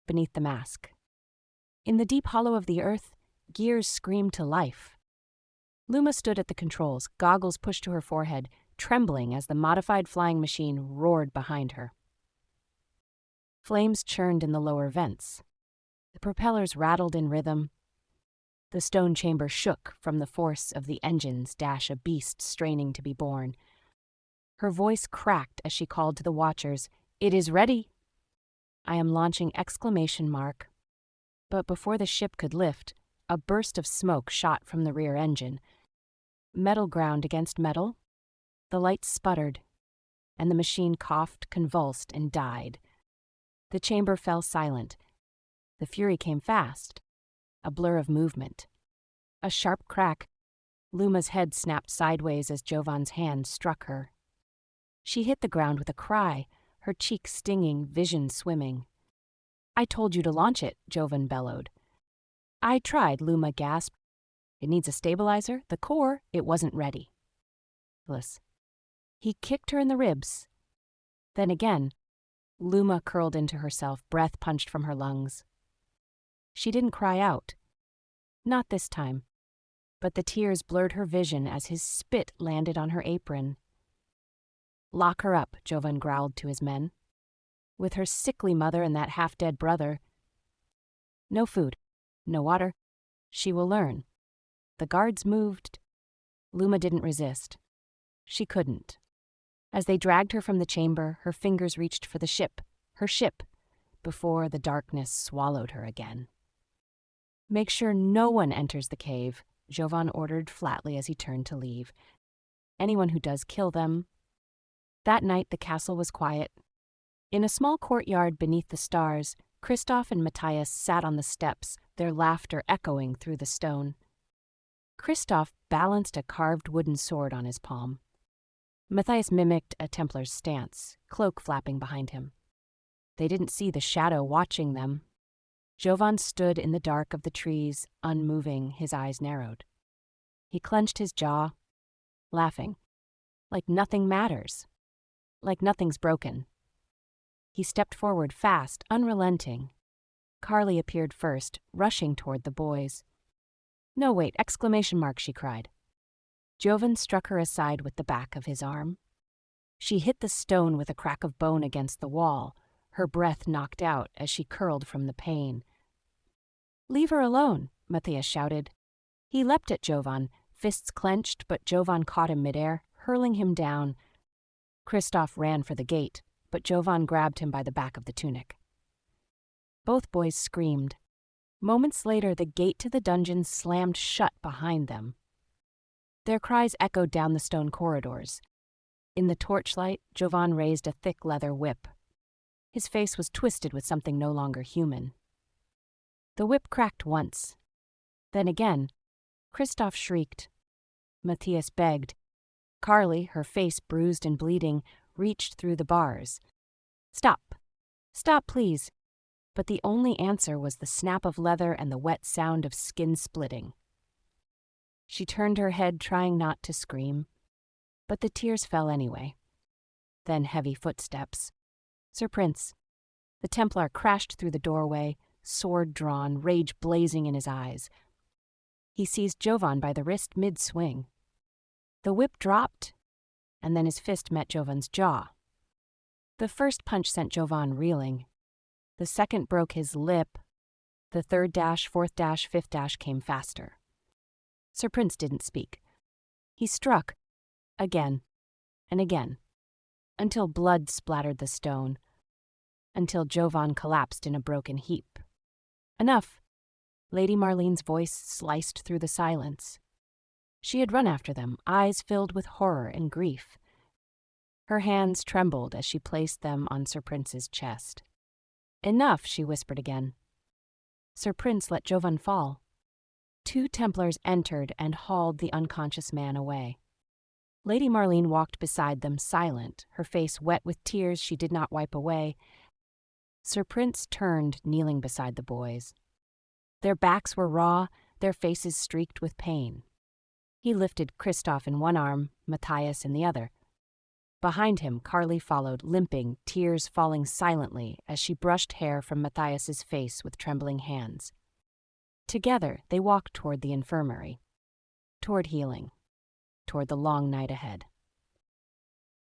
beneath the mask. In the deep hollow of the earth, gears screamed to life. Luma stood at the controls, goggles pushed to her forehead, trembling as the modified flying machine roared behind her. Flames churned in the lower vents. The propellers rattled in rhythm. The stone chamber shook from the force of the engines, a beast straining to be born. Her voice cracked as she called to the watchers, "It is ready!" I am launching ! But before the ship could lift, a burst of smoke shot from the rear engine. Metal ground against metal. The lights sputtered, and the machine coughed, convulsed, and died. The chamber fell silent. The fury came fast. A blur of movement. A sharp crack. Luma's head snapped sideways as Jovan's hand struck her. She hit the ground with a cry, her cheek stinging, vision swimming. "I told you to launch it," Jovan bellowed. "I tried," Luma gasped. "It needs a stabilizer. The core, it wasn't ready." He kicked her in the ribs. Then again, Luma curled into herself, breath punched from her lungs. She didn't cry out. Not this time. But the tears blurred her vision as his spit landed on her apron. "Lock her up," Jovan growled to his men. "With her sickly mother and that half-dead brother. No food, no water. She will learn." The guards moved. Luma didn't resist. She couldn't. As they dragged her from the chamber, her fingers reached for the ship, her ship, before the darkness swallowed her again. "Make sure no one enters the cave," Jovan ordered flatly as he turned to leave. "Anyone who does, kill them." That night the castle was quiet. In a small courtyard beneath the stars, Kristoff and Matthias sat on the steps, their laughter echoing through the stone. Kristoff balanced a carved wooden sword on his palm. Matthias mimicked a Templar's stance, cloak flapping behind him. They didn't see the shadow watching them. Jovan stood in the dark of the trees, unmoving, his eyes narrowed. He clenched his jaw, laughing, like nothing matters, like nothing's broken. He stepped forward fast, unrelenting. Carly appeared first, rushing toward the boys. "No, wait, !" she cried. Jovan struck her aside with the back of his arm. She hit the stone with a crack of bone against the wall, her breath knocked out as she curled from the pain. "Leave her alone," Matthias shouted. He leapt at Jovan, fists clenched, but Jovan caught him midair, hurling him down. Kristoff ran for the gate, but Jovan grabbed him by the back of the tunic. Both boys screamed. Moments later, the gate to the dungeon slammed shut behind them. Their cries echoed down the stone corridors. In the torchlight, Jovan raised a thick leather whip. His face was twisted with something no longer human. The whip cracked once. Then again, Kristoff shrieked. Matthias begged. Carly, her face bruised and bleeding, reached through the bars. "Stop! Stop, please!" But the only answer was the snap of leather and the wet sound of skin splitting. She turned her head, trying not to scream, but the tears fell anyway. Then heavy footsteps. Sir Prince. The Templar crashed through the doorway, sword drawn, rage blazing in his eyes. He seized Jovan by the wrist mid-swing. The whip dropped, and then his fist met Jovan's jaw. The first punch sent Jovan reeling. The second broke his lip. The third dash, fourth dash, fifth dash came faster. Sir Prince didn't speak. He struck, again and again, until blood splattered the stone, until Jovan collapsed in a broken heap. "Enough!" Lady Marlene's voice sliced through the silence. She had run after them, eyes filled with horror and grief. Her hands trembled as she placed them on Sir Prince's chest. "Enough," she whispered again. Sir Prince let Jovan fall. 2 Templars entered and hauled the unconscious man away. Lady Marlene walked beside them, silent, her face wet with tears she did not wipe away. Sir Prince turned, kneeling beside the boys. Their backs were raw, their faces streaked with pain. He lifted Kristoff in one arm, Matthias in the other. Behind him, Carly followed, limping, tears falling silently as she brushed hair from Matthias's face with trembling hands. Together, they walked toward the infirmary, toward healing, toward the long night ahead.